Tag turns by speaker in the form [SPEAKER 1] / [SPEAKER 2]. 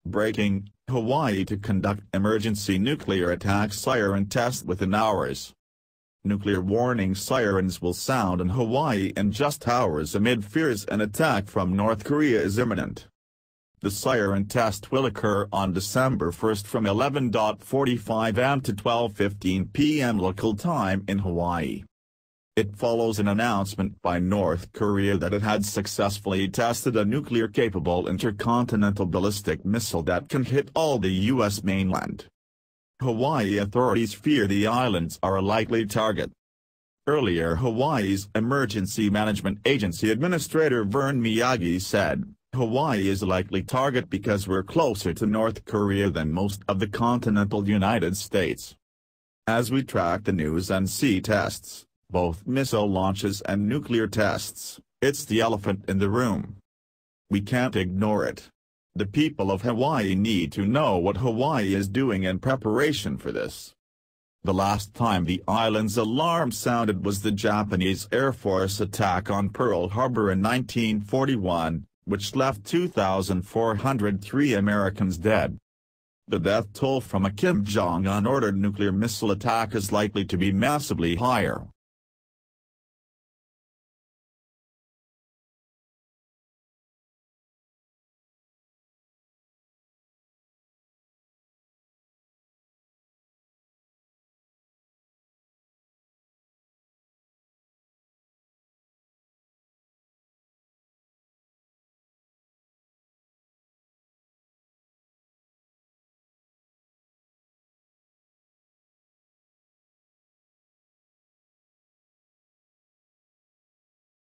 [SPEAKER 1] Breaking: Hawaii to conduct emergency nuclear attack siren test within hours. Nuclear warning sirens will sound in Hawaii in just hours amid fears an attack from North Korea is imminent. The siren test will occur on December 1 from 11:45 am to 12:15 p.m. local time in Hawaii. It follows an announcement by North Korea that it had successfully tested a nuclear-capable intercontinental ballistic missile that can hit all the U.S. mainland. Hawaii authorities fear the islands are a likely target. Earlier, Hawaii's Emergency Management Agency Administrator Vern Miyagi said, "Hawaii is a likely target because we're closer to North Korea than most of the continental United States. As we track the news and see tests, both missile launches and nuclear tests, it's the elephant in the room. We can't ignore it. The people of Hawaii need to know what Hawaii is doing in preparation for this." The last time the island's alarm sounded was the Japanese Air Force attack on Pearl Harbor in 1941, which left 2,403 Americans dead. The death toll from a Kim Jong-un ordered nuclear missile attack is likely to be massively higher.